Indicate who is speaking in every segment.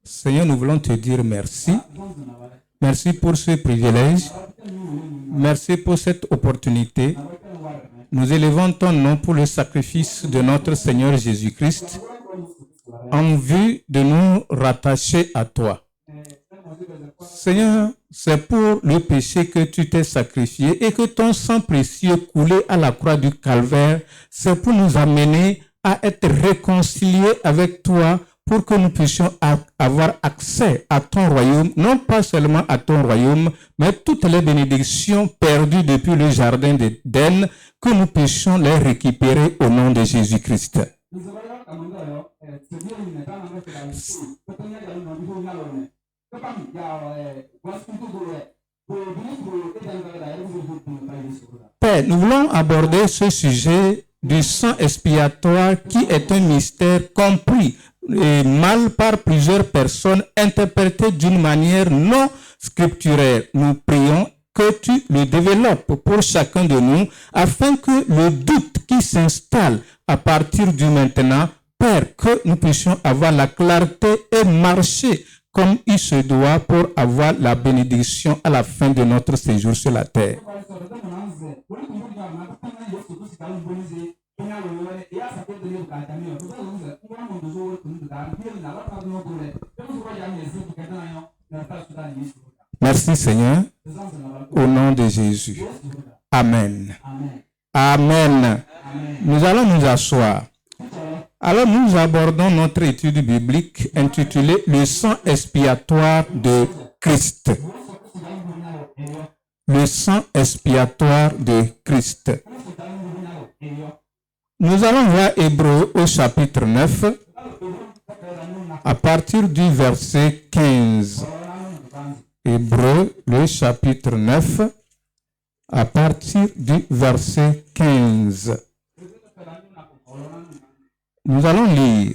Speaker 1: Seigneur, nous voulons te dire merci. Merci pour ce privilège. Merci pour cette opportunité. Nous élevons ton nom pour le sacrifice de notre Seigneur Jésus-Christ en vue de nous rattacher à toi. Seigneur, c'est pour le péché que tu t'es sacrifié et que ton sang précieux coulé à la croix du Calvaire, c'est pour nous amener à être réconciliés avec toi pour que nous puissions avoir accès à ton royaume, non pas seulement à ton royaume, mais toutes les bénédictions perdues depuis le jardin d'Éden, que nous puissions les récupérer au nom de Jésus-Christ. Père, nous voulons aborder ce sujet du sang expiatoire qui est un mystère compris et mal par plusieurs personnes, interprété d'une manière non scripturaire. Nous prions que tu le développes pour chacun de nous afin que le doute qui s'installe à partir du maintenant, Père, que nous puissions avoir la clarté et marcher comme il se doit pour avoir la bénédiction à la fin de notre séjour sur la terre. Merci Seigneur, au nom de Jésus. Amen. Amen. Nous allons nous asseoir. Alors nous abordons notre étude biblique intitulée « Le sang expiatoire de Christ ». Le sang expiatoire de Christ. Nous allons voir Hébreux au chapitre 9 à partir du verset 15. Hébreux, le chapitre 9 à partir du verset 15. Nous allons lire.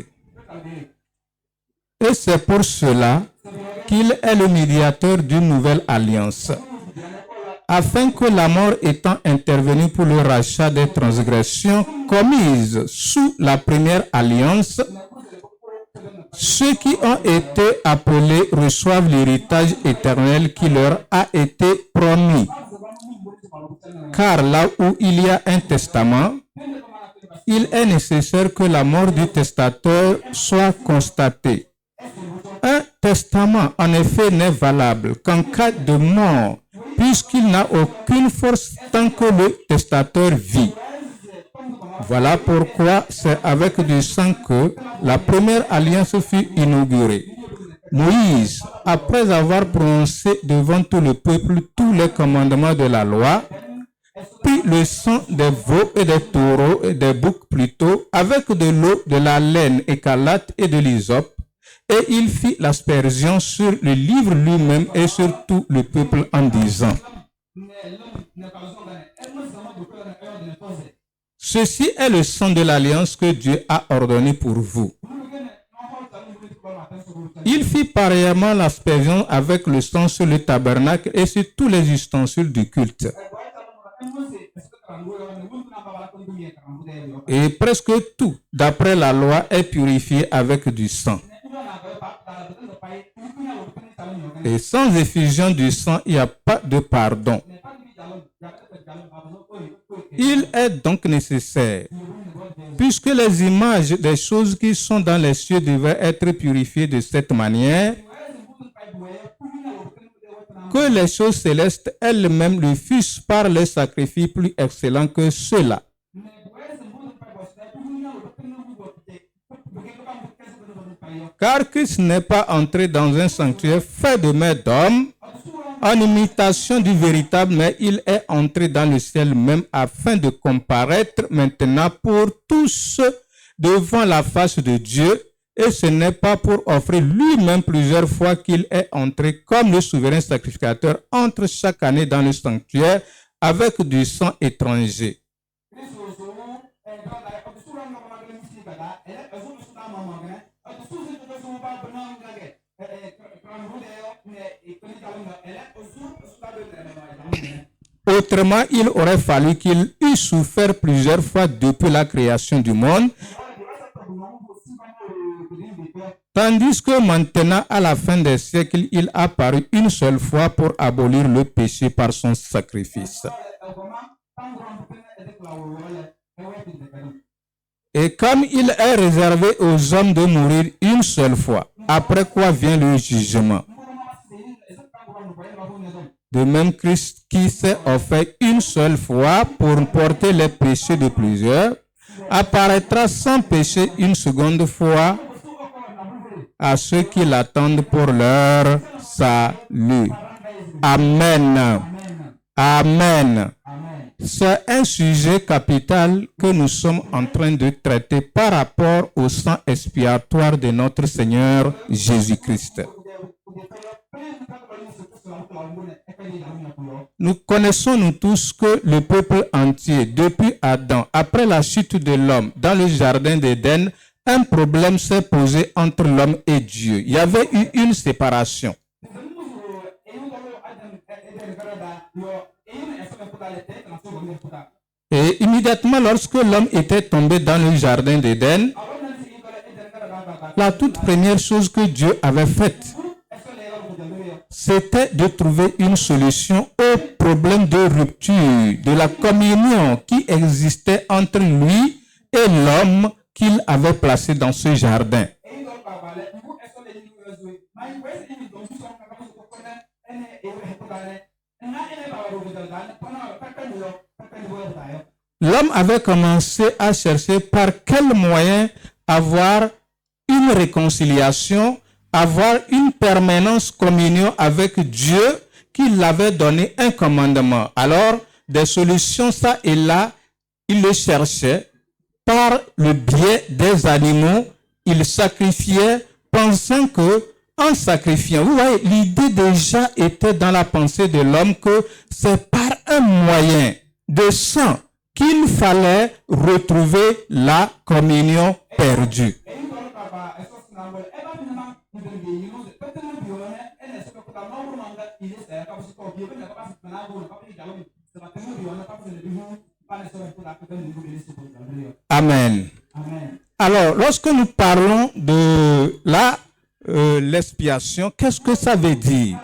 Speaker 1: Et c'est pour cela qu'il est le médiateur d'une nouvelle alliance, afin que la mort étant intervenue pour le rachat des transgressions commises sous la première alliance, ceux qui ont été appelés reçoivent l'héritage éternel qui leur a été promis. Car là où il y a un testament, il est nécessaire que la mort du testateur soit constatée. Un testament, en effet, n'est valable qu'en cas de mort, puisqu'il n'a aucune force tant que le testateur vit. Voilà pourquoi c'est avec du sang que la première alliance fut inaugurée. Moïse, après avoir prononcé devant tout le peuple tous les commandements de la loi, prit le sang des veaux et des taureaux et des boucs plutôt, avec de l'eau, de la laine écarlate et de l'hysope, et il fit l'aspersion sur le livre lui-même et sur tout le peuple en disant: ceci est le sang de l'alliance que Dieu a ordonné pour vous. Il fit pareillement l'aspersion avec le sang sur le tabernacle et sur tous les ustensiles du culte. Et presque tout, d'après la loi, est purifié avec du sang. Et sans effusion du sang, il n'y a pas de pardon. Il est donc nécessaire, puisque les images des choses qui sont dans les cieux devaient être purifiées de cette manière, que les choses célestes elles-mêmes le fussent par les sacrifices plus excellents que ceux-là. Car Christ n'est pas entré dans un sanctuaire fait de mains d'hommes, en imitation du véritable, mais il est entré dans le ciel même afin de comparaître maintenant pour tous devant la face de Dieu. Et ce n'est pas pour offrir lui-même plusieurs fois qu'il est entré comme le souverain sacrificateur entre chaque année dans le sanctuaire avec du sang étranger. Autrement, il aurait fallu qu'il eût souffert plusieurs fois depuis la création du monde Tandis que maintenant, à la fin des siècles, il a apparu une seule fois pour abolir le péché par son sacrifice. Et comme il est réservé aux hommes de mourir une seule fois, après quoi vient le jugement. De même, Christ qui s'est offert une seule fois pour porter les péchés de plusieurs, apparaîtra sans péché une seconde fois à ceux qui l'attendent pour leur salut. Amen. Amen. C'est un sujet capital que nous sommes en train de traiter par rapport au sang expiatoire de notre Seigneur Jésus-Christ. Nous connaissons nous tous que le peuple entier, depuis Adam, après la chute de l'homme dans le jardin d'Éden, un problème s'est posé entre l'homme et Dieu. Il y avait eu une séparation. Et immédiatement, lorsque l'homme était tombé dans le jardin d'Éden, la toute première chose que Dieu avait faite, c'était de trouver une solution au problème de rupture de la communion qui existait entre lui et l'homme qu'il avait placé dans ce jardin. L'homme avait commencé à chercher par quel moyen avoir une réconciliation, avoir une permanence communion avec Dieu qui l'avait donné un commandement. Alors, des solutions ça et là, il le cherchait par le biais des animaux. Il sacrifiait pensant que en sacrifiant, vous voyez, l'idée déjà était dans la pensée de l'homme que c'est par un moyen de sang qu'il fallait retrouver la communion perdue. Amen. Alors, lorsque nous parlons de l'expiation, qu'est-ce que ça veut dire?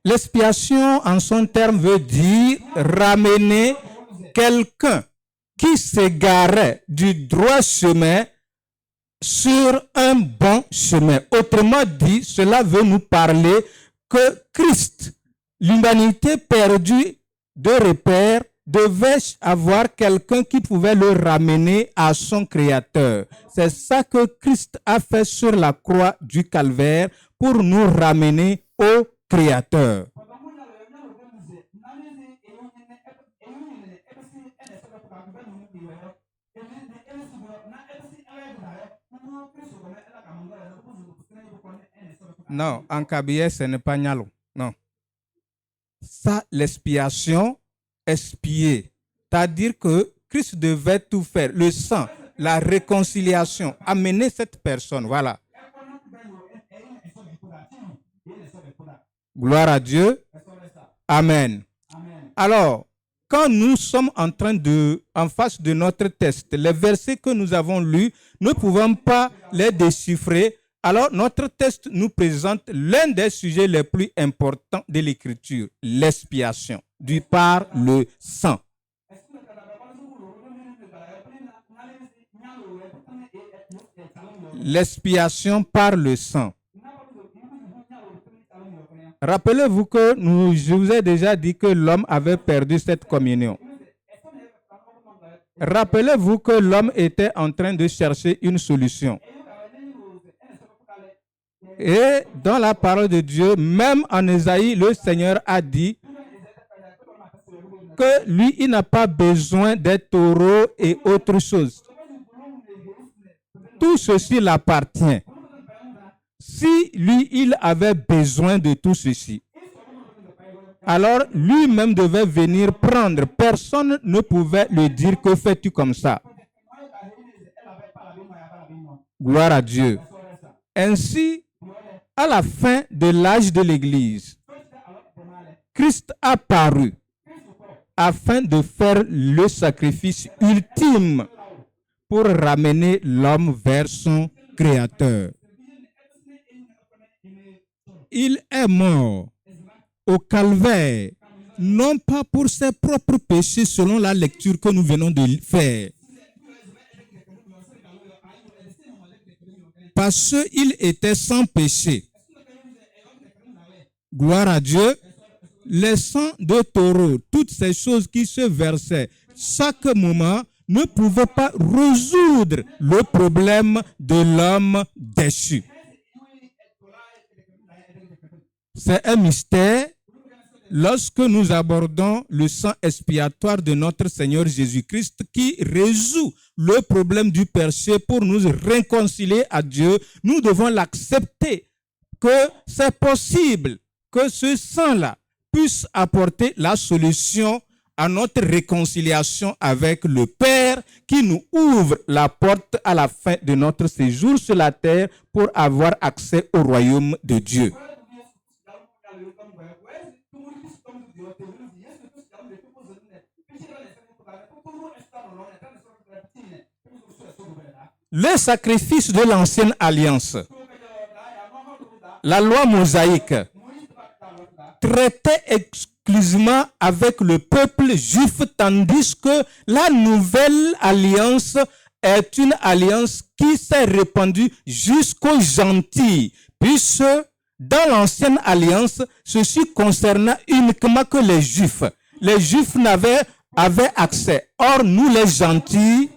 Speaker 1: L'expiation, en son terme, veut dire ramener quelqu'un qui s'égarait du droit chemin sur un bon chemin. Autrement dit, cela veut nous parler que Christ, l'humanité perdue de repère, devait avoir quelqu'un qui pouvait le ramener à son Créateur. C'est ça que Christ a fait sur la croix du Calvaire pour nous ramener au Créateur. Non, en cabinet, ce n'est pas Nyalo. Non. Ça, l'expiation, expier. C'est-à-dire que Christ devait tout faire. Le sang, la réconciliation, amener cette personne. Voilà. Gloire à Dieu. Amen. Alors, quand nous sommes en face de notre texte, les versets que nous avons lus, nous ne pouvons pas les déchiffrer. Alors, notre texte nous présente l'un des sujets les plus importants de l'Écriture, l'expiation, du par le sang. L'expiation par le sang. Rappelez-vous que je vous ai déjà dit que l'homme avait perdu cette communion. Rappelez-vous que l'homme était en train de chercher une solution. Et dans la parole de Dieu, même en Ésaïe, le Seigneur a dit que lui, il n'a pas besoin des taureaux et autre chose. Tout ceci l'appartient. Si lui, il avait besoin de tout ceci, alors lui-même devait venir prendre. Personne ne pouvait lui dire que fais-tu comme ça. Gloire à Dieu. Ainsi, à la fin de l'âge de l'Église, Christ a paru afin de faire le sacrifice ultime pour ramener l'homme vers son Créateur. Il est mort au calvaire, non pas pour ses propres péchés selon la lecture que nous venons de faire, parce qu'il était sans péché. Gloire à Dieu. Les sangs de taureau, toutes ces choses qui se versaient chaque moment ne pouvaient pas résoudre le problème de l'homme déchu. C'est un mystère lorsque nous abordons le sang expiatoire de notre Seigneur Jésus-Christ qui résout le problème du péché pour nous réconcilier à Dieu. Nous devons l'accepter que c'est possible que ce sang-là puisse apporter la solution à notre réconciliation avec le Père qui nous ouvre la porte à la fin de notre séjour sur la terre pour avoir accès au royaume de Dieu. Le sacrifice de l'ancienne alliance, la loi mosaïque, traitait exclusivement avec le peuple juif, tandis que la nouvelle alliance est une alliance qui s'est répandue jusqu'aux gentils, puisque dans l'ancienne alliance, ceci concernait uniquement que les juifs. Les juifs avaient accès. Or, nous les gentils,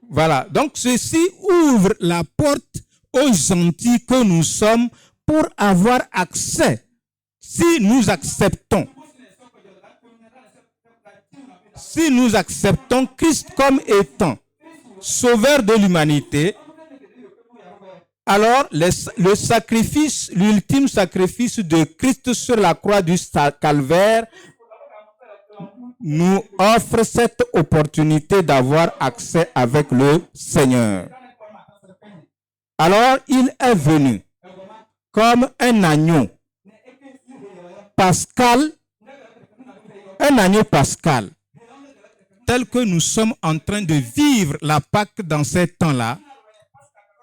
Speaker 1: voilà. Donc, ceci ouvre la porte aux gentils que nous sommes pour avoir accès, si nous acceptons Christ comme étant sauveur de l'humanité, alors le sacrifice, l'ultime sacrifice de Christ sur la croix du calvaire nous offre cette opportunité d'avoir accès avec le Seigneur. Alors, il est venu comme un agneau pascal, tel que nous sommes en train de vivre la Pâque dans ces temps-là,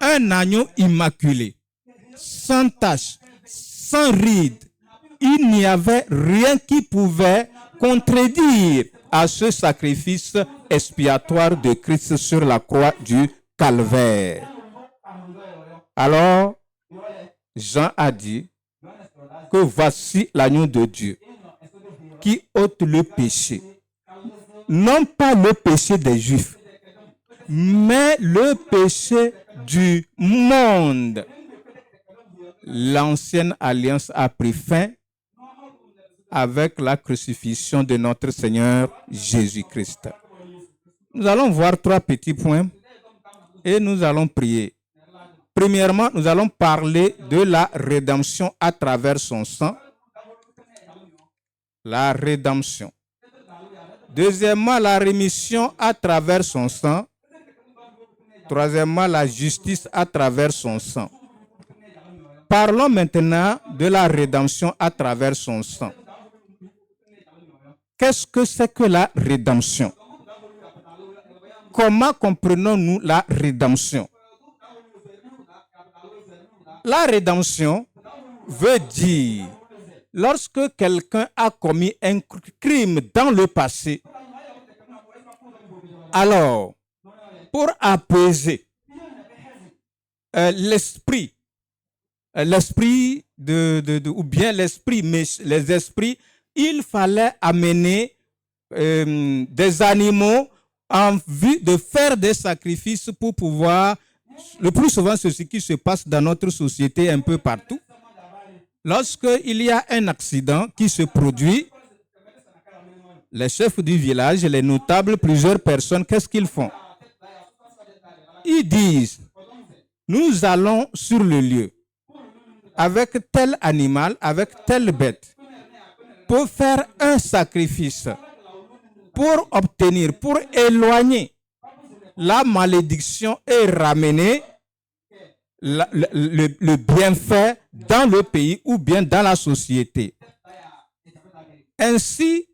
Speaker 1: un agneau immaculé, sans tache, sans ride. Il n'y avait rien qui pouvait contredire à ce sacrifice expiatoire de Christ sur la croix du calvaire. Alors, Jean a dit que voici l'agneau de Dieu qui ôte le péché. Non pas le péché des Juifs, mais le péché du monde. L'ancienne alliance a pris fin avec la crucifixion de notre Seigneur Jésus-Christ. Nous allons voir 3 petits points et nous allons prier. Premièrement, nous allons parler de la rédemption à travers son sang. La rédemption. Deuxièmement, la rémission à travers son sang. Troisièmement, la justice à travers son sang. Parlons maintenant de la rédemption à travers son sang. Qu'est-ce que c'est que la rédemption? Comment comprenons-nous la rédemption? La rédemption veut dire, lorsque quelqu'un a commis un crime dans le passé, alors, pour apaiser l'esprit ou bien les esprits, il fallait amener des animaux en vue de faire des sacrifices pour pouvoir, le plus souvent c'est ce qui se passe dans notre société un peu partout. Lorsqu'il y a un accident qui se produit, les chefs du village, les notables, plusieurs personnes, qu'est-ce qu'ils font? Ils disent, nous allons sur le lieu avec tel animal, avec telle bête, pour faire un sacrifice, pour obtenir, pour éloigner la malédiction et ramener le bienfait dans le pays ou bien dans la société. Ainsi,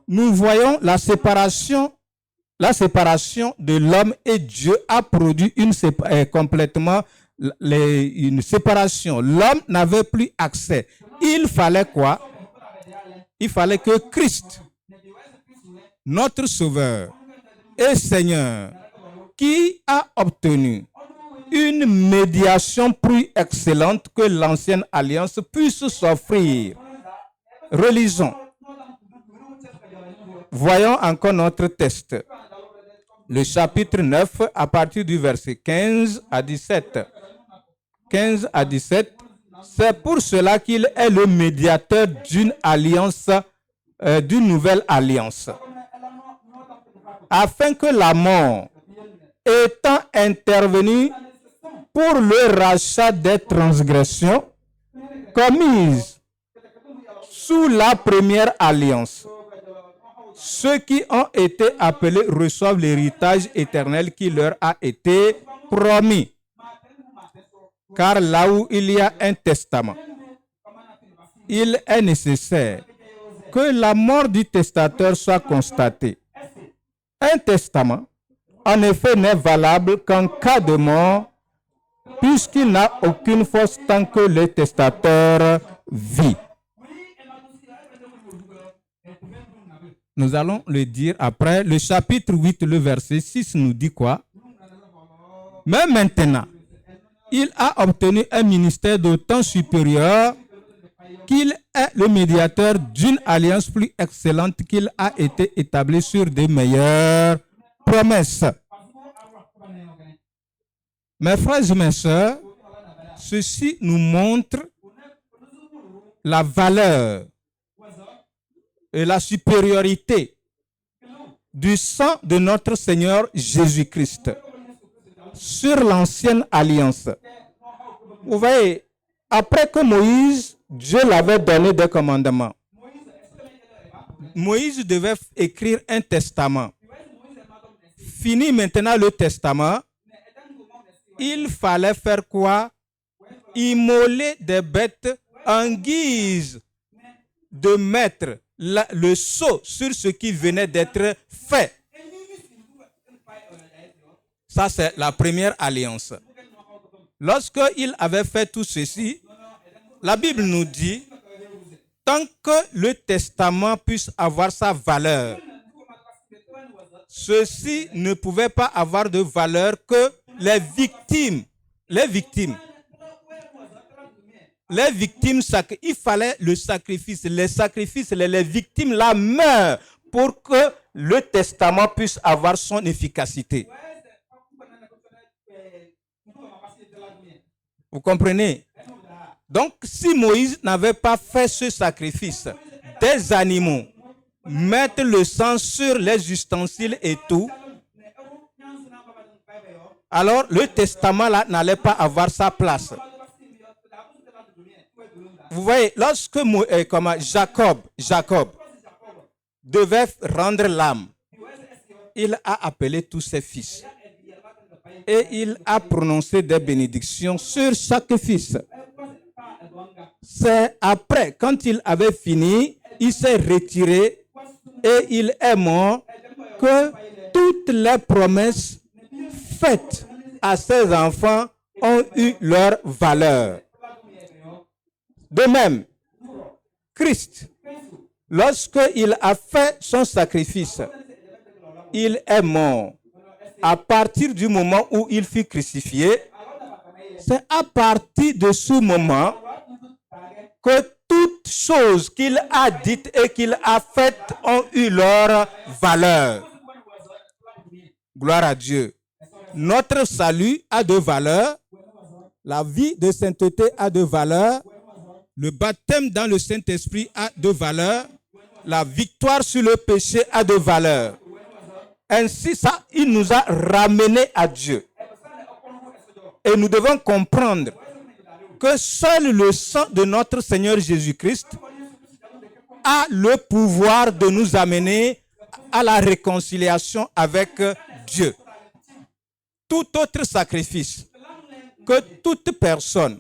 Speaker 1: nous voyons la séparation de l'homme et Dieu a produit une séparation. L'homme n'avait plus accès. Il fallait quoi? Il fallait que Christ, notre Sauveur et Seigneur, qui a obtenu une médiation plus excellente que l'ancienne alliance, puisse s'offrir. Relisons. Voyons encore notre texte. Le chapitre 9, à partir du verset 15 à 17. 15 à 17. C'est pour cela qu'il est le médiateur d'une alliance, d'une nouvelle alliance. Afin que la mort, étant intervenue pour le rachat des transgressions commises sous la première alliance, ceux qui ont été appelés reçoivent l'héritage éternel qui leur a été promis. Car là où il y a un testament, il est nécessaire que la mort du testateur soit constatée. Un testament, en effet, n'est valable qu'en cas de mort, puisqu'il n'a aucune force tant que le testateur vit. Nous allons le dire après. Le chapitre 8, le verset 6 nous dit quoi? Mais maintenant, il a obtenu un ministère d'autant supérieur qu'il est le médiateur d'une alliance plus excellente, qu'il a été établi sur de meilleures promesses. Mes frères et mes sœurs, ceci nous montre la valeur et la supériorité du sang de notre Seigneur Jésus-Christ sur l'ancienne alliance. Vous voyez, après que Moïse, Dieu l'avait donné des commandements, Moïse devait écrire un testament. Fini maintenant le testament, il fallait faire quoi? Immoler des bêtes en guise de mettre le sceau sur ce qui venait d'être fait. Ça, c'est la première alliance. Lorsqu'il avait fait tout ceci, la Bible nous dit, tant que le testament puisse avoir sa valeur, ceci ne pouvait pas avoir de valeur que les victimes, il fallait le sacrifice. Les victimes là meurent pour que le testament puisse avoir son efficacité. Vous comprenez? Donc, si Moïse n'avait pas fait ce sacrifice des animaux, mettre le sang sur les ustensiles et tout, alors le testament là n'allait pas avoir sa place. Vous voyez, lorsque Jacob devait rendre l'âme, il a appelé tous ses fils et il a prononcé des bénédictions sur chaque fils. C'est après, quand il avait fini, il s'est retiré et il est mort, que toutes les promesses faites à ses enfants ont eu leur valeur. De même, Christ, lorsqu'il a fait son sacrifice, il est mort. À partir du moment où il fut crucifié, c'est à partir de ce moment que toutes choses qu'il a dites et qu'il a faites ont eu leur valeur. Gloire à Dieu. Notre salut a de valeur. La vie de sainteté a de valeur. Le baptême dans le Saint-Esprit a de valeur. La victoire sur le péché a de valeur. Ainsi, ça, il nous a ramenés à Dieu. Et nous devons comprendre que seul le sang de notre Seigneur Jésus-Christ a le pouvoir de nous amener à la réconciliation avec Dieu. Tout autre sacrifice que toute personne,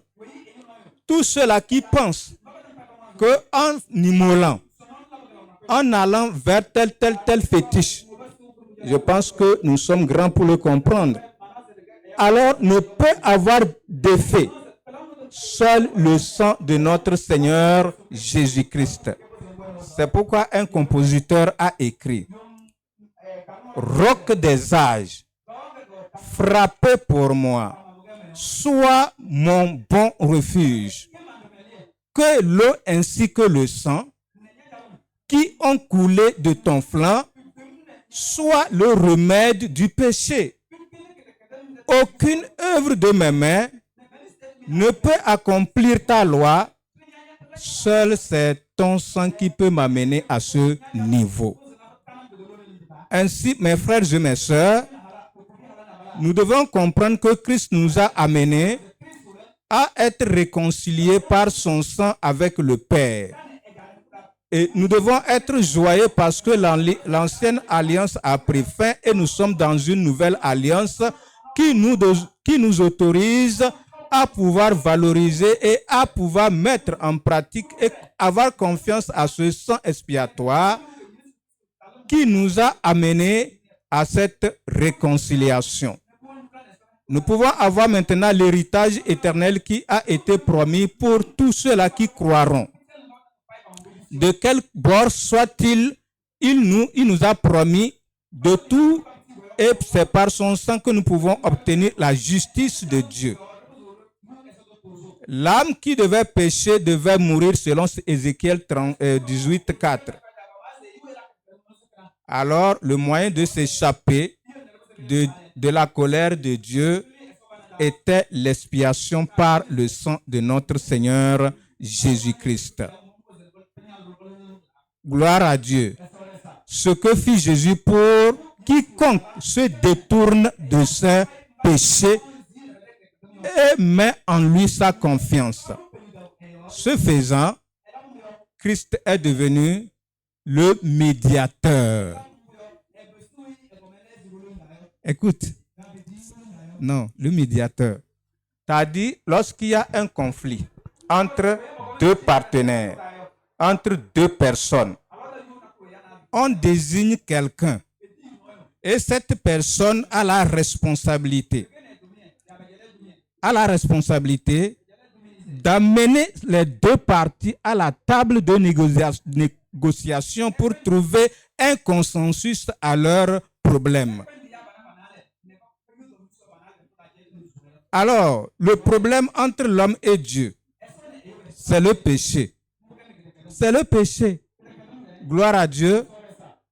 Speaker 1: tous ceux-là qui pensent qu'en immolant en allant vers tel fétiche. Je pense que nous sommes grands pour le comprendre. Alors ne peut avoir d'effet. Seul le sang de notre Seigneur Jésus-Christ. C'est pourquoi un compositeur a écrit: Roc des âges, frappez pour moi, sois mon bon refuge. Que l'eau ainsi que le sang qui ont coulé de ton flanc soit le remède du péché. Aucune œuvre de mes mains ne peut accomplir ta loi. Seul c'est ton sang qui peut m'amener à ce niveau. Ainsi, mes frères et mes sœurs, nous devons comprendre que Christ nous a amenés à être réconciliés par son sang avec le Père. Et nous devons être joyeux parce que l'ancienne alliance a pris fin et nous sommes dans une nouvelle alliance qui nous autorise à pouvoir valoriser et à pouvoir mettre en pratique et avoir confiance à ce sang expiatoire qui nous a amenés à cette réconciliation. Nous pouvons avoir maintenant l'héritage éternel qui a été promis pour tous ceux-là qui croiront. De quel bord soit-il, il nous a promis de tout, et c'est par son sang que nous pouvons obtenir la justice de Dieu. L'âme qui devait pécher devait mourir selon Ézéchiel 18, 4. Alors, le moyen de s'échapper de la colère de Dieu était l'expiation par le sang de notre Seigneur Jésus-Christ. Gloire à Dieu. Ce que fit Jésus pour quiconque se détourne de ses péchés et met en lui sa confiance. Ce faisant, Christ est devenu le médiateur. Écoute, non, le médiateur. C'est-à-dire, lorsqu'il y a un conflit entre deux partenaires, entre deux personnes, on désigne quelqu'un et cette personne a la responsabilité d'amener les deux parties à la table de négociation pour trouver un consensus à leurs problèmes. Alors, le problème entre l'homme et Dieu, c'est le péché. C'est le péché. Gloire à Dieu.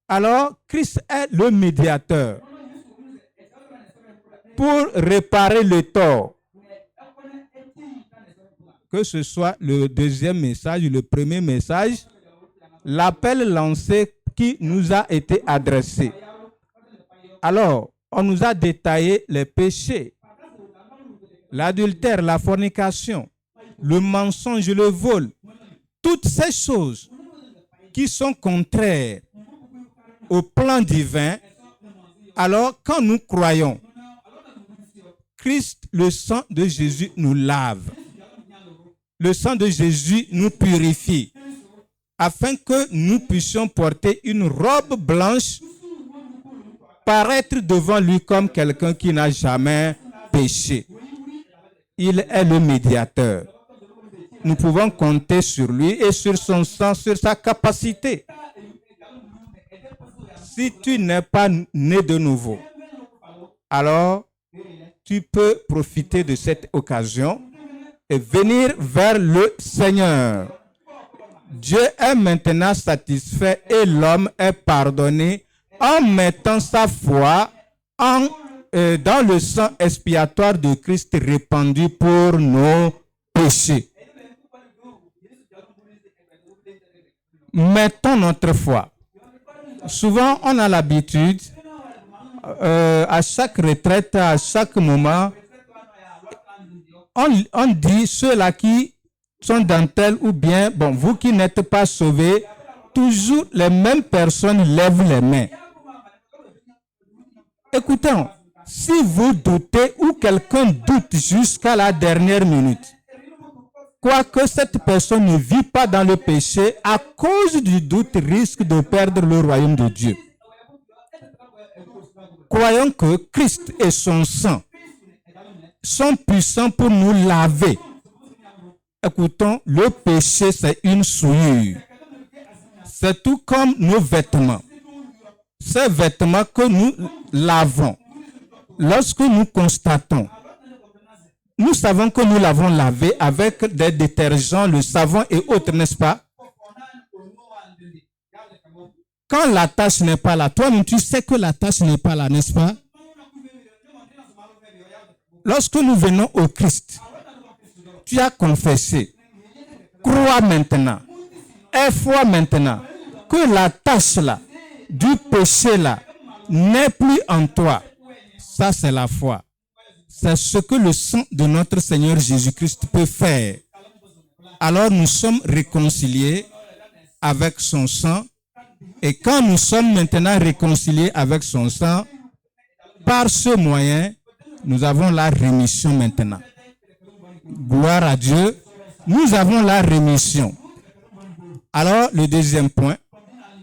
Speaker 1: Alors, Christ est le médiateur pour réparer le tort. Que ce soit le deuxième message, le premier message, l'appel lancé qui nous a été adressé. Alors, on nous a détaillé les péchés, l'adultère, la fornication, le mensonge, le vol, toutes ces choses qui sont contraires au plan divin. Alors, quand nous croyons, Christ, le sang de Jésus nous lave. Le sang de Jésus nous purifie afin que nous puissions porter une robe blanche, paraître devant lui comme quelqu'un qui n'a jamais péché. Il est le médiateur. Nous pouvons compter sur lui et sur son sang, sur sa capacité. Si tu n'es pas né de nouveau, alors tu peux profiter de cette occasion et venir vers le Seigneur. Dieu est maintenant satisfait et l'homme est pardonné en mettant sa foi dans le sang expiatoire de Christ répandu pour nos péchés. Mettons notre foi. Souvent, on a l'habitude, à chaque retraite, à chaque moment, on dit ceux-là qui sont dans tel ou bien, bon, vous qui n'êtes pas sauvés, toujours les mêmes personnes lèvent les mains. Écoutons, si vous doutez ou quelqu'un doute jusqu'à la dernière minute, Quoique cette personne ne vit pas dans le péché, à cause du doute, risque de perdre le royaume de Dieu. Croyons que Christ et son sang sont puissants pour nous laver. Écoutons, le péché, c'est une souillure. C'est tout comme nos vêtements. Ces vêtements que nous lavons, lorsque nous constatons, nous savons que nous l'avons lavé avec des détergents, le savon et autres, n'est-ce pas? Quand la tache n'est pas là, toi-même tu sais que la tache n'est pas là, n'est-ce pas? Lorsque nous venons au Christ, tu as confessé, crois maintenant, aie foi maintenant, que la tache là, du péché là, n'est plus en toi. Ça, c'est la foi. C'est ce que le sang de notre Seigneur Jésus-Christ peut faire. Alors nous sommes réconciliés avec son sang. Et quand nous sommes maintenant réconciliés avec son sang, par ce moyen, nous avons la rémission maintenant. Gloire à Dieu, nous avons la rémission. Alors, le deuxième point,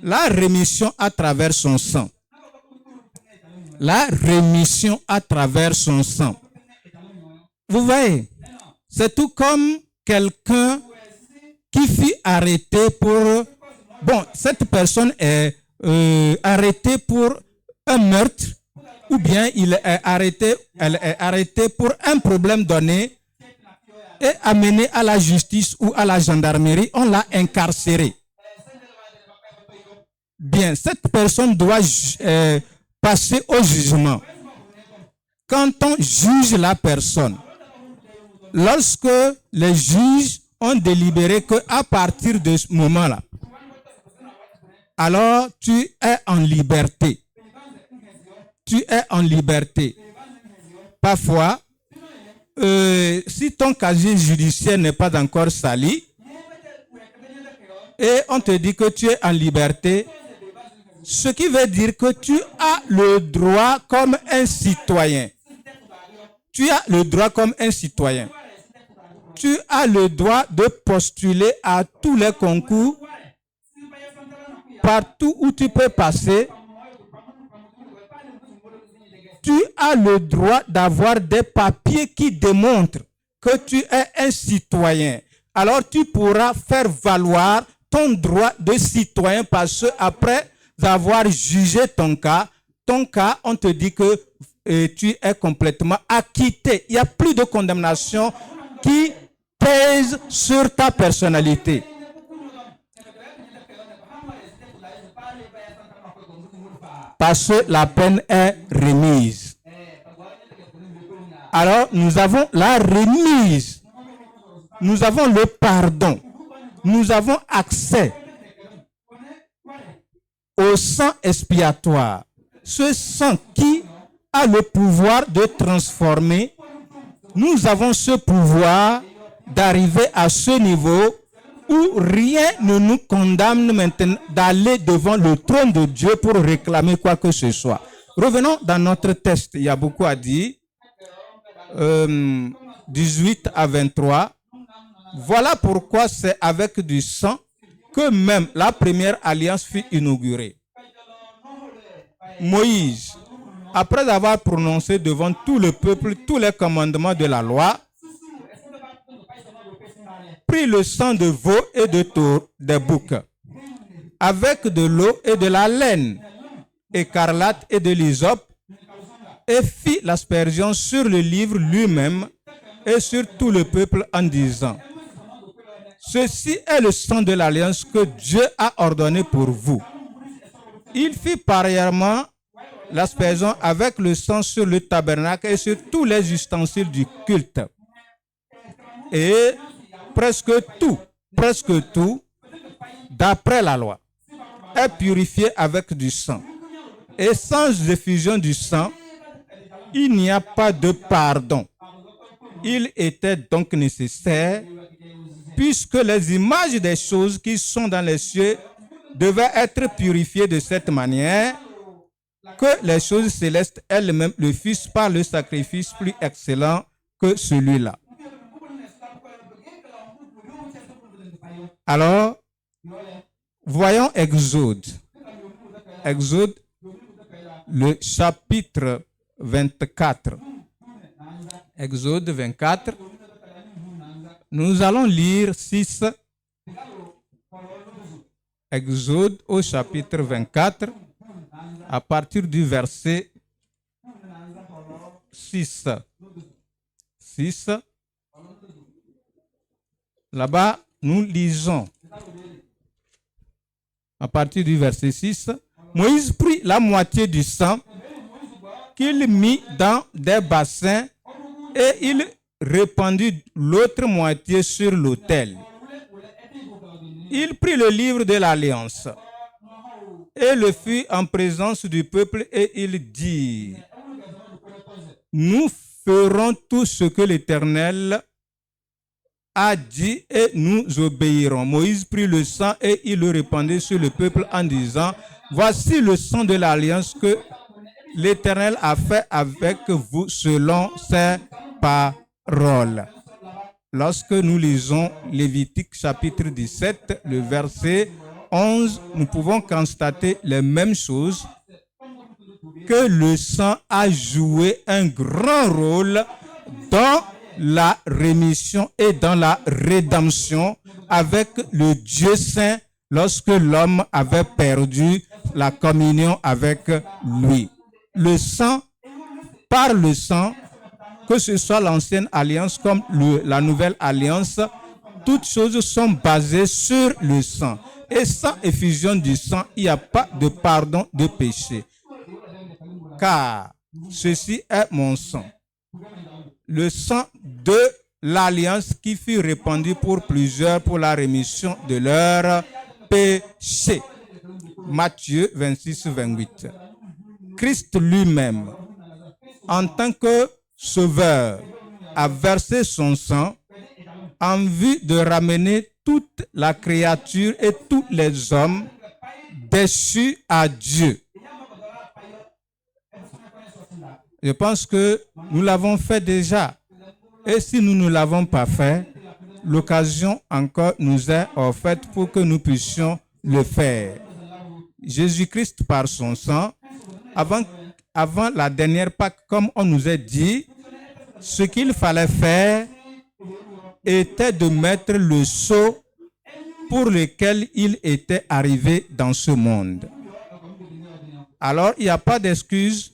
Speaker 1: la rémission à travers son sang. La rémission à travers son sang. Vous voyez, c'est tout comme quelqu'un qui fut arrêté pour... Bon, cette personne est arrêtée pour un meurtre ou bien elle est arrêtée pour un problème donné et amenée à la justice ou à la gendarmerie, on l'a incarcérée. Bien, cette personne doit passer au jugement. Quand on juge la personne, lorsque les juges ont délibéré qu'à partir de ce moment-là, alors tu es en liberté. Tu es en liberté. Parfois, si ton casier judiciaire n'est pas encore sali, et on te dit que tu es en liberté, ce qui veut dire que tu as le droit comme un citoyen. Tu as le droit comme un citoyen. Tu as le droit de postuler à tous les concours. Partout où tu peux passer, tu as le droit d'avoir des papiers qui démontrent que tu es un citoyen. Alors tu pourras faire valoir ton droit de citoyen parce qu'après avoir jugé ton cas, on te dit que tu es complètement acquitté. Il n'y a plus de condamnation qui pèse sur ta personnalité. Parce que la peine est remise. Alors, nous avons la remise. Nous avons le pardon. Nous avons accès au sang expiatoire. Ce sang qui a le pouvoir de transformer. Nous avons ce pouvoir d'arriver à ce niveau où rien ne nous condamne maintenant d'aller devant le trône de Dieu pour réclamer quoi que ce soit. Revenons dans notre texte, il y a beaucoup à dire. 18 à 23. Voilà pourquoi c'est avec du sang que même la première alliance fut inaugurée. Moïse, après avoir prononcé devant tout le peuple tous les commandements de la loi, prit le sang de veau et de taureau des boucs, avec de l'eau et de la laine, écarlate et de l'hysope, et fit l'aspersion sur le livre lui-même et sur tout le peuple en disant: ceci est le sang de l'alliance que Dieu a ordonné pour vous. Il fit pareillement l'aspersion avec le sang sur le tabernacle et sur tous les ustensiles du culte. Et presque tout, d'après la loi, est purifié avec du sang. Et sans effusion du sang, il n'y a pas de pardon. Il était donc nécessaire, puisque les images des choses qui sont dans les cieux devaient être purifiées de cette manière, que les choses célestes elles-mêmes le fissent par le sacrifice plus excellent que celui-là. Alors, voyons Exode. Exode, le chapitre 24. Exode 24. Nous allons lire 6. Exode au chapitre 24, à partir du verset 6. 6. Là-bas, nous lisons à partir du verset 6. Moïse prit la moitié du sang qu'il mit dans des bassins et il répandit l'autre moitié sur l'autel. Il prit le livre de l'Alliance et le fit en présence du peuple et il dit: nous ferons tout ce que l'Éternel a dit et nous obéirons. Moïse prit le sang et il le répandit sur le peuple en disant: voici le sang de l'Alliance que l'Éternel a fait avec vous selon ses paroles. Lorsque nous lisons Lévitique chapitre 17, le verset 11, nous pouvons constater les mêmes choses, que le sang a joué un grand rôle dans la rémission et dans la rédemption avec le Dieu saint lorsque l'homme avait perdu la communion avec lui. Le sang, par le sang, que ce soit l'ancienne alliance comme la nouvelle alliance, toutes choses sont basées sur le sang. Et sans effusion du sang, il n'y a pas de pardon de péché. Car ceci est mon sang, le sang de l'alliance qui fut répandu pour plusieurs pour la rémission de leurs péchés. Matthieu 26, 28. Christ lui-même, en tant que Sauveur, a versé son sang en vue de ramener toute la créature et tous les hommes déchus à Dieu. Je pense que nous l'avons fait déjà. Et si nous ne l'avons pas fait, l'occasion encore nous est offerte pour que nous puissions le faire. Jésus-Christ, par son sang, avant la dernière Pâque, comme on nous a dit, ce qu'il fallait faire était de mettre le sceau pour lequel il était arrivé dans ce monde. Alors, il n'y a pas d'excuse.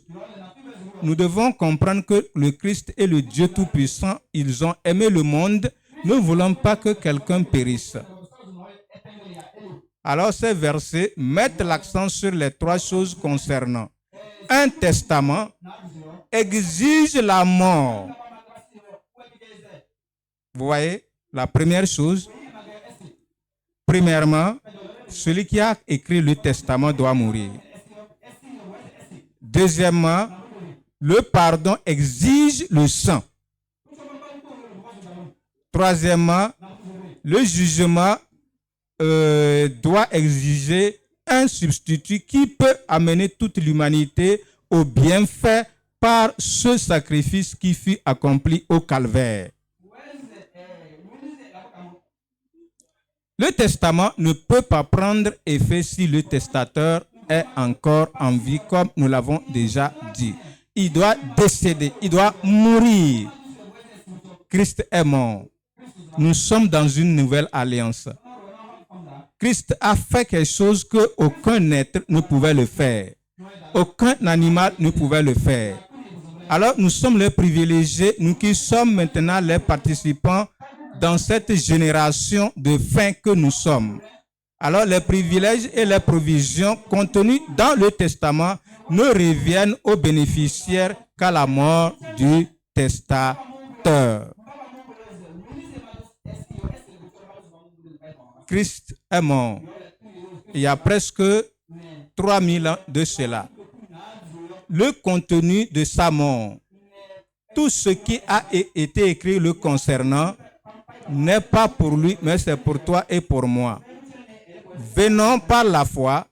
Speaker 1: Nous devons comprendre que le Christ est le Dieu Tout-Puissant. Ils ont aimé le monde. Nous ne voulons pas que quelqu'un périsse. Alors, ces versets mettent l'accent sur les trois choses concernant un testament, exige la mort. Vous voyez, la première chose, premièrement, celui qui a écrit le testament doit mourir. Deuxièmement, le pardon exige le sang. Troisièmement, le jugement doit exiger un substitut qui peut amener toute l'humanité au bienfait par ce sacrifice qui fut accompli au calvaire. Le testament ne peut pas prendre effet si le testateur est encore en vie, comme nous l'avons déjà dit. Il doit décéder, il doit mourir. Christ est mort. Nous sommes dans une nouvelle alliance. Christ a fait quelque chose qu'aucun être ne pouvait le faire. Aucun animal ne pouvait le faire. Alors nous sommes les privilégiés, nous qui sommes maintenant les participants dans cette génération de fin que nous sommes. Alors les privilèges et les provisions contenues dans le testament ne reviennent aux bénéficiaires qu'à la mort du testateur. Christ est mort il y a presque 3000 ans de cela. Le contenu de sa mort, tout ce qui a été écrit le concernant, n'est pas pour lui, mais c'est pour toi et pour moi. Venons par la foi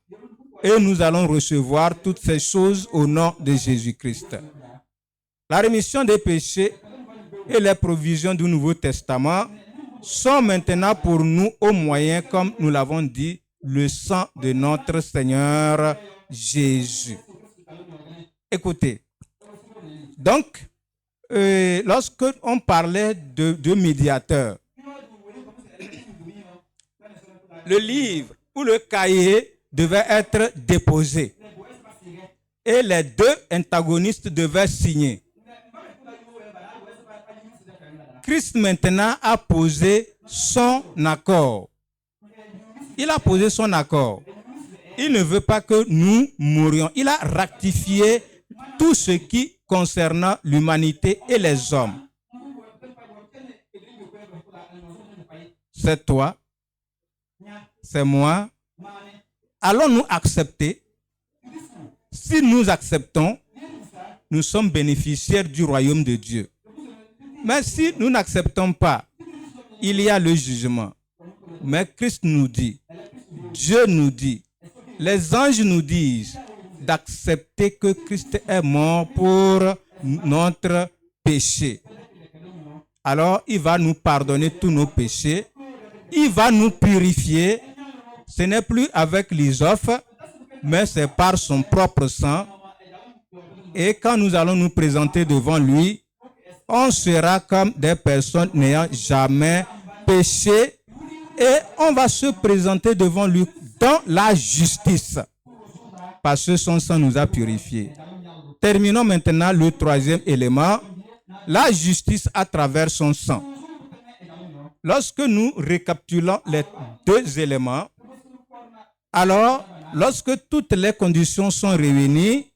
Speaker 1: et nous allons recevoir toutes ces choses au nom de Jésus-Christ. La rémission des péchés et les provisions du Nouveau Testament sont maintenant pour nous au moyen, comme nous l'avons dit, le sang de notre Seigneur Jésus. Écoutez, donc, lorsque on parlait de médiateur, le livre ou le cahier devait être déposé et les deux antagonistes devaient signer. Christ maintenant a posé son accord. Il a posé son accord. Il ne veut pas que nous mourions. Il a ratifié tout ce qui concerne l'humanité et les hommes. C'est toi, c'est moi. Allons-nous accepter? Si nous acceptons, nous sommes bénéficiaires du royaume de Dieu. Mais si nous n'acceptons pas, il y a le jugement. Mais Christ nous dit, Dieu nous dit, les anges nous disent d'accepter que Christ est mort pour notre péché. Alors, il va nous pardonner tous nos péchés. Il va nous purifier. Ce n'est plus avec l'hysope, mais c'est par son propre sang. Et quand nous allons nous présenter devant lui, on sera comme des personnes n'ayant jamais péché et on va se présenter devant lui dans la justice parce que son sang nous a purifiés. Terminons maintenant le troisième élément, la justice à travers son sang. Lorsque nous récapitulons les deux éléments, alors lorsque toutes les conditions sont réunies,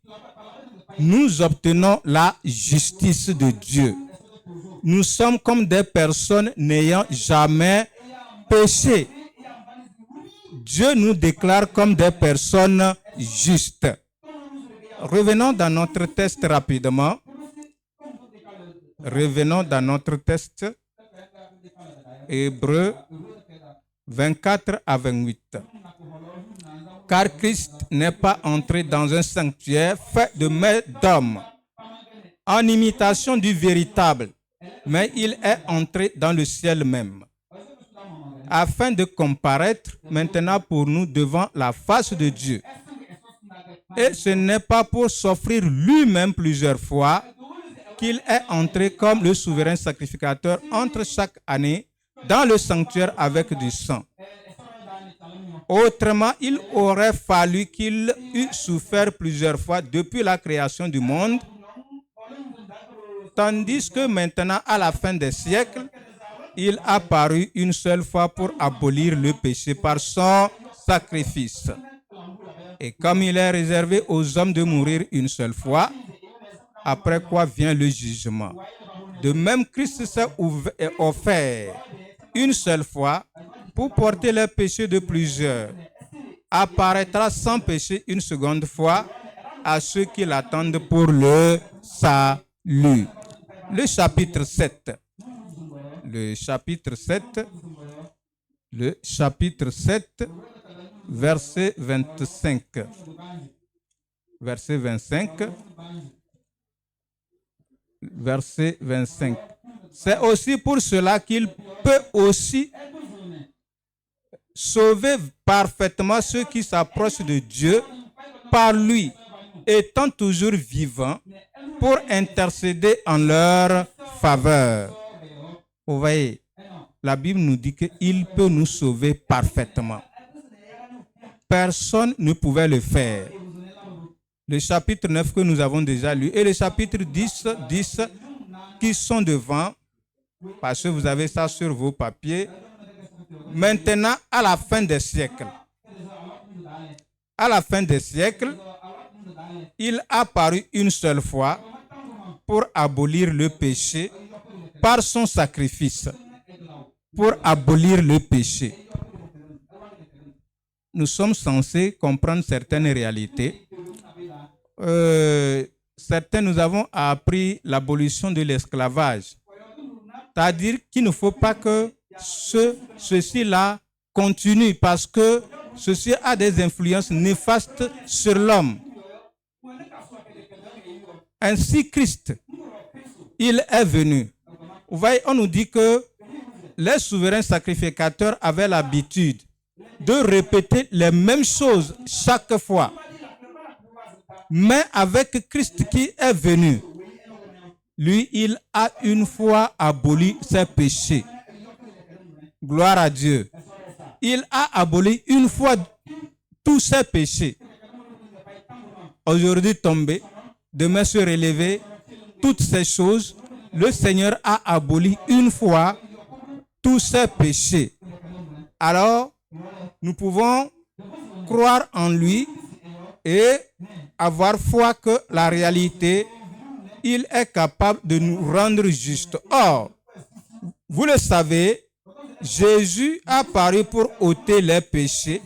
Speaker 1: nous obtenons la justice de Dieu. Nous sommes comme des personnes n'ayant jamais péché. Dieu nous déclare comme des personnes justes. Revenons dans notre texte rapidement. Revenons dans notre texte. Hébreux 24 à 28. Car Christ n'est pas entré dans un sanctuaire fait de mains d'hommes, en imitation du véritable, mais il est entré dans le ciel même, afin de comparaître maintenant pour nous devant la face de Dieu. Et ce n'est pas pour s'offrir lui-même plusieurs fois qu'il est entré comme le souverain sacrificateur entre chaque année dans le sanctuaire avec du sang. Autrement, il aurait fallu qu'il eût souffert plusieurs fois depuis la création du monde, tandis que maintenant, à la fin des siècles, il a paru une seule fois pour abolir le péché par son sacrifice. Et comme il est réservé aux hommes de mourir une seule fois, après quoi vient le jugement. De même, Christ s'est offert une seule fois pour porter les péchés de plusieurs, apparaîtra sans péché une seconde fois à ceux qui l'attendent pour le salut. Le chapitre 7. Le chapitre 7, verset 25. Verset 25. Verset 25. C'est aussi pour cela qu'il peut aussi sauver parfaitement ceux qui s'approchent de Dieu par lui, étant toujours vivant pour intercéder en leur faveur. Vous voyez, la Bible nous dit qu'il peut nous sauver parfaitement. Personne ne pouvait le faire. Le chapitre 9 que nous avons déjà lu et le chapitre 10 qui sont devant, parce que vous avez ça sur vos papiers. Maintenant, à la fin des siècles, il a apparu une seule fois pour abolir le péché par son sacrifice. Pour abolir le péché. Nous sommes censés comprendre certaines réalités. Certains, nous avons appris l'abolition de l'esclavage. C'est-à-dire qu'il ne faut pas que ceci-là continue parce que ceci a des influences néfastes sur l'homme. Ainsi, Christ, il est venu. Vous voyez, on nous dit que les souverains sacrificateurs avaient l'habitude de répéter les mêmes choses chaque fois. Mais avec Christ qui est venu, lui, il a une fois aboli ses péchés. Gloire à Dieu. Il a aboli une fois tous ses péchés. Aujourd'hui tombé, demain se relever, toutes ces choses, le Seigneur a aboli une fois tous ses péchés. Alors, nous pouvons croire en lui et avoir foi que la réalité, il est capable de nous rendre justes. Or, vous le savez, Jésus a paru pour ôter les péchés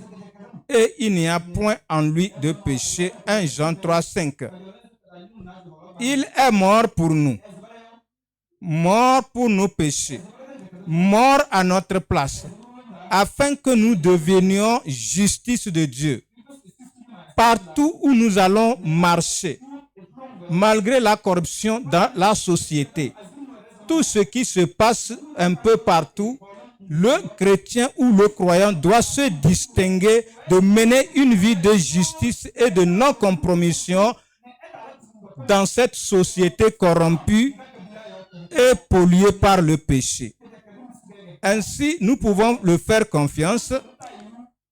Speaker 1: et il n'y a point en lui de péché. 1 Jean 3, 5. Il est mort pour nous, mort pour nos péchés, mort à notre place, afin que nous devenions justice de Dieu. Partout où nous allons marcher, malgré la corruption dans la société, tout ce qui se passe un peu partout, le chrétien ou le croyant doit se distinguer de mener une vie de justice et de non-compromission dans cette société corrompue et polluée par le péché. Ainsi, nous pouvons le faire confiance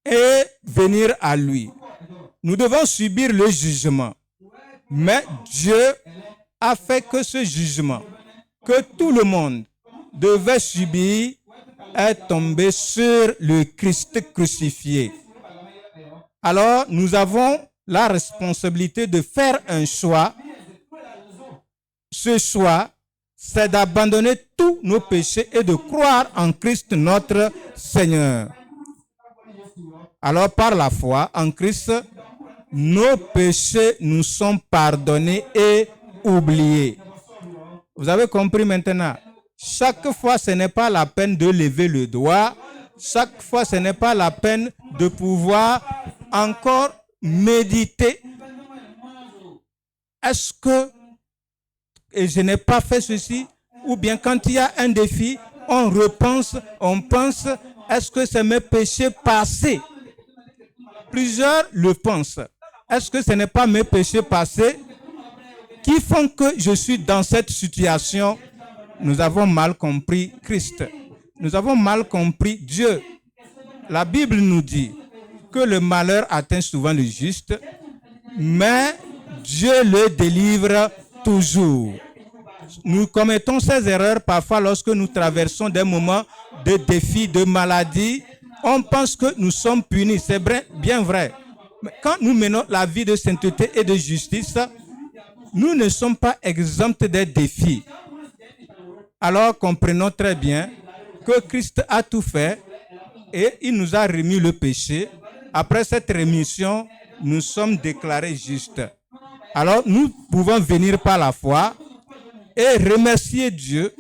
Speaker 1: et venir à lui. Nous devons subir le jugement. Mais Dieu a fait que ce jugement, que tout le monde devait subir, est tombé sur le Christ crucifié. Alors, nous avons la responsabilité de faire un choix. Ce choix, c'est d'abandonner tous nos péchés et de croire en Christ notre Seigneur. Alors, par la foi en Christ, nos péchés nous sont pardonnés et oubliés. Vous avez compris maintenant? Chaque fois, ce n'est pas la peine de lever le doigt. Chaque fois, ce n'est pas la peine de pouvoir encore méditer. Est-ce que je n'ai pas fait ceci? Ou bien quand il y a un défi, on repense, on pense, est-ce que c'est mes péchés passés? Plusieurs le pensent. Est-ce que ce n'est pas mes péchés passés qui font que je suis dans cette situation? Nous avons mal compris Christ. Nous avons mal compris Dieu. La Bible nous dit que le malheur atteint souvent le juste, mais Dieu le délivre toujours. Nous commettons ces erreurs parfois lorsque nous traversons des moments de défis, de maladies. On pense que nous sommes punis. C'est bien vrai. Mais quand nous menons la vie de sainteté et de justice, nous ne sommes pas exempts des défis. Alors comprenons très bien que Christ a tout fait et il nous a remis le péché. Après cette rémission, nous sommes déclarés justes. Alors nous pouvons venir par la foi et remercier Dieu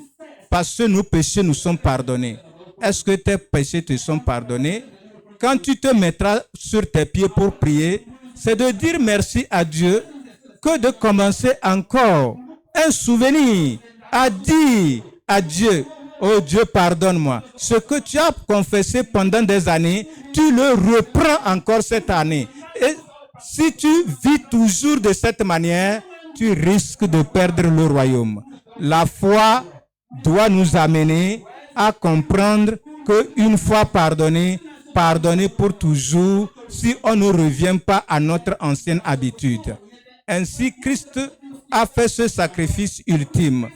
Speaker 1: parce que nos péchés nous sont pardonnés. Est-ce que tes péchés te sont pardonnés? Quand tu te mettras sur tes pieds pour prier, c'est de dire merci à Dieu que de commencer encore un souvenir à dire à Dieu, oh Dieu, pardonne-moi. Ce que tu as confessé pendant des années, tu le reprends encore cette année. Et si tu vis toujours de cette manière, tu risques de perdre le royaume. La foi doit nous amener à comprendre qu'une fois pardonné, pardonner pour toujours si on ne revient pas à notre ancienne habitude. Ainsi, Christ a fait ce sacrifice ultime.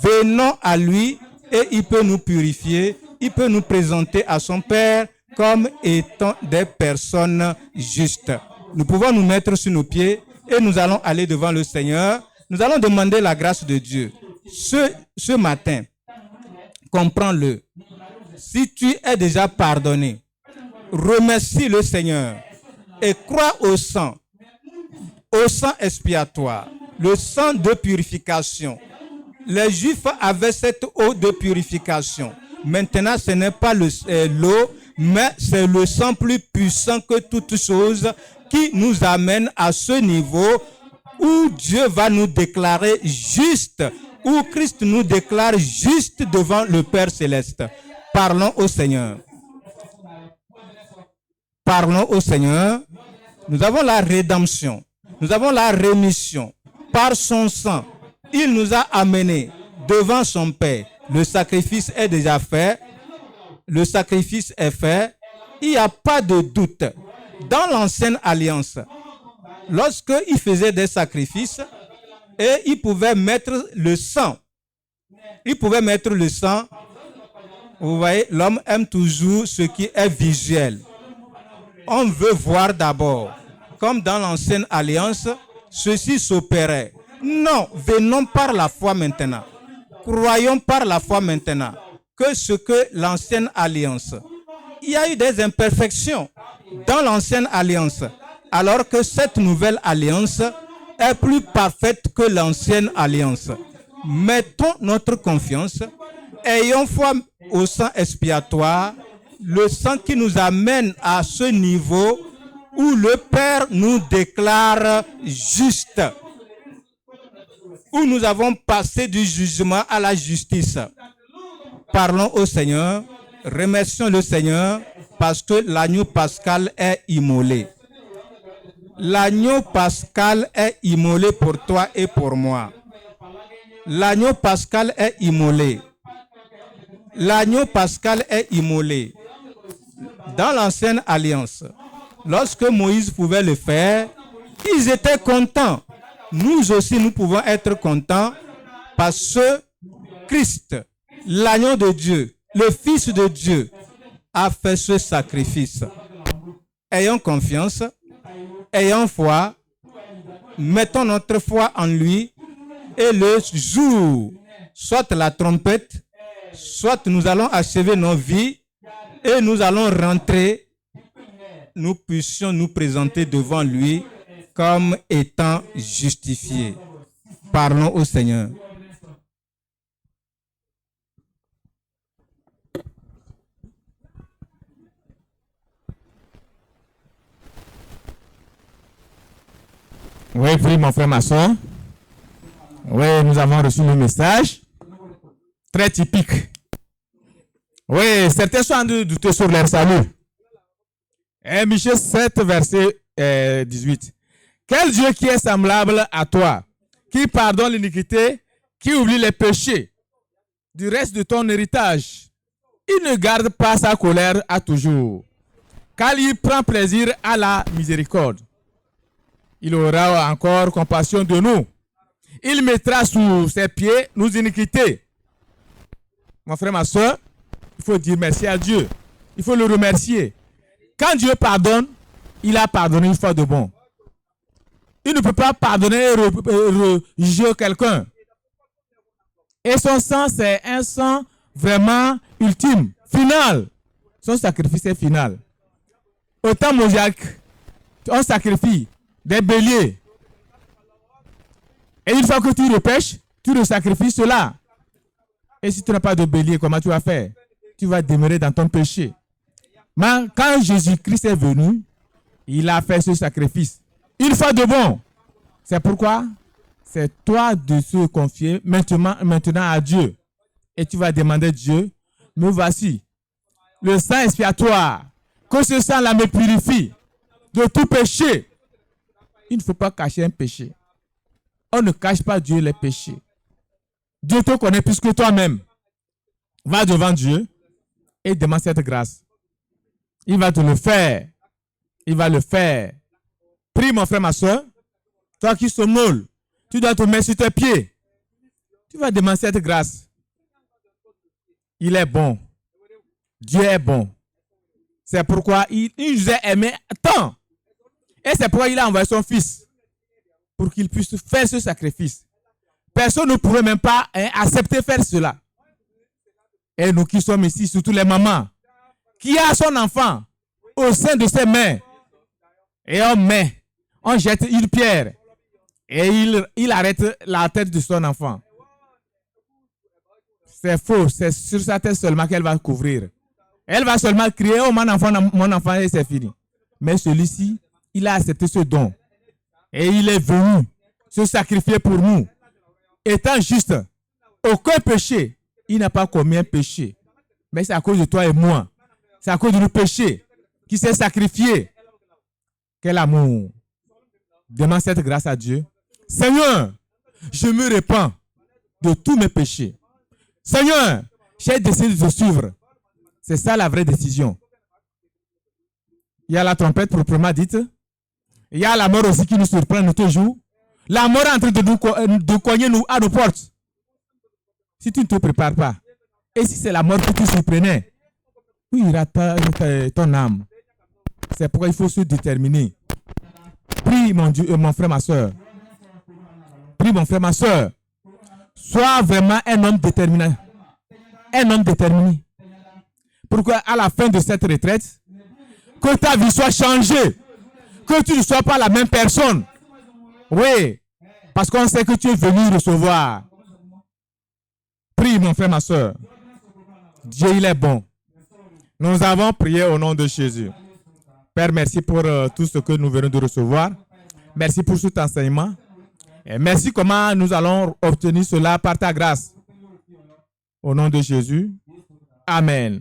Speaker 1: Venons à lui et il peut nous purifier, il peut nous présenter à son Père comme étant des personnes justes. Nous pouvons nous mettre sur nos pieds et nous allons aller devant le Seigneur. Nous allons demander la grâce de Dieu. Ce matin, comprends-le. Si tu es déjà pardonné, remercie le Seigneur et crois au sang expiatoire, le sang de purification. Les Juifs avaient cette eau de purification. Maintenant, ce n'est pas l'eau, mais c'est le sang plus puissant que toute chose qui nous amène à ce niveau où Dieu va nous déclarer juste, où Christ nous déclare juste devant le Père Céleste. Parlons au Seigneur. Parlons au Seigneur. Nous avons la rédemption. Nous avons la rémission. Par son sang, il nous a amenés devant son Père. Le sacrifice est déjà fait. Le sacrifice est fait. Il n'y a pas de doute. Dans l'ancienne alliance, lorsqu'il faisait des sacrifices, et il pouvait mettre le sang. Il pouvait mettre le sang. Vous voyez, l'homme aime toujours ce qui est visuel. On veut voir d'abord. Comme dans l'ancienne alliance, ceci s'opérait. Non, venons par la foi maintenant. Croyons par la foi maintenant que ce que l'ancienne alliance, il y a eu des imperfections dans l'ancienne alliance, alors que cette nouvelle alliance est plus parfaite que l'ancienne alliance. Mettons notre confiance, ayons foi au sang expiatoire, le sang qui nous amène à ce niveau où le Père nous déclare juste, où nous avons passé du jugement à la justice. Parlons au Seigneur, remercions le Seigneur parce que l'agneau pascal est immolé. L'agneau pascal est immolé pour toi et pour moi. L'agneau pascal est immolé. L'agneau pascal est immolé. Dans l'ancienne alliance, lorsque Moïse pouvait le faire, ils étaient contents. Nous aussi, nous pouvons être contents parce que Christ, l'agneau de Dieu, le Fils de Dieu, a fait ce sacrifice. Ayons confiance, ayons foi, mettons notre foi en lui et le jour, soit la trompette, soit nous allons achever nos vies et nous allons rentrer, nous puissions nous présenter devant lui comme étant justifiés. Parlons au Seigneur.
Speaker 2: Oui, oui, mon frère, ma soeur. Oui, nous avons reçu le message. Très typique. Oui, certains sont en train de douter sur leur salut. Et Michée 7, verset 18. Quel Dieu qui est semblable à toi, qui pardonne l'iniquité, qui oublie les péchés du reste de ton héritage. Il ne garde pas sa colère à toujours, car il prend plaisir à la miséricorde. Il aura encore compassion de nous. Il mettra sous ses pieds nos iniquités. Mon frère, ma soeur, il faut dire merci à Dieu. Il faut le remercier. Quand Dieu pardonne, il a pardonné une fois de bon. Il ne peut pas pardonner et rejuger quelqu'un. Et son sang, c'est un sang vraiment ultime, final. Son sacrifice est final. Au temps mosaïque, on sacrifie des béliers. Et une fois que tu repêches, tu resacrifies cela. Et si tu n'as pas de bélier, comment tu vas faire? Tu vas demeurer dans ton péché. Mais quand Jésus-Christ est venu, il a fait ce sacrifice. Une fois de bon. C'est pourquoi c'est toi de se confier maintenant à Dieu. Et tu vas demander à Dieu, me voici, le sang expiatoire, que ce sang-là me purifie de tout péché. Il ne faut pas cacher un péché. On ne cache pas Dieu les péchés. Dieu te connaît plus que toi-même. Va devant Dieu et demande cette grâce. Il va te le faire. Il va le faire. Prie, mon frère, ma soeur. Toi qui somnoles, tu dois te mettre sur tes pieds. Tu vas demander cette grâce. Il est bon. Dieu est bon. C'est pourquoi il nous a aimés tant. Et c'est pourquoi il a envoyé son fils. Pour qu'il puisse faire ce sacrifice. Personne ne pourrait même pas accepter faire cela. Et nous qui sommes ici, surtout les mamans, qui a son enfant au sein de ses mains, et on jette une pierre, et il arrête la tête de son enfant. C'est faux, c'est sur sa tête seulement qu'elle va couvrir. Elle va seulement crier, oh mon enfant, et c'est fini. Mais celui-ci, il a accepté ce don. Et il est venu se sacrifier pour nous. Étant juste, aucun péché, il n'a pas commis un péché. Mais c'est à cause de toi et moi. C'est à cause de nos péchés qui s'est sacrifié. Quel amour. Demande cette grâce à Dieu. Seigneur, je me répands de tous mes péchés. Seigneur, j'ai décidé de te suivre. C'est ça la vraie décision. Il y a la trompette proprement dite. Il y a la mort aussi qui nous surprend nous toujours. La mort est en train de cogner à nos portes. Si tu ne te prépares pas, et si c'est la mort qui te surprenait, où ira ton âme? C'est pourquoi il faut se déterminer. Prie mon Dieu, mon frère, ma soeur. Prie mon frère, ma soeur. Sois vraiment un homme déterminé. Un homme déterminé. Pourquoi à la fin de cette retraite, que ta vie soit changée. Que tu ne sois pas la même personne. Oui. Parce qu'on sait que tu es venu recevoir. Prie mon frère, ma soeur. Dieu, il est bon. Nous avons prié au nom de Jésus. Père, merci pour tout ce que nous venons de recevoir. Merci pour cet enseignement. Et merci comment nous allons obtenir cela par ta grâce. Au nom de Jésus. Amen.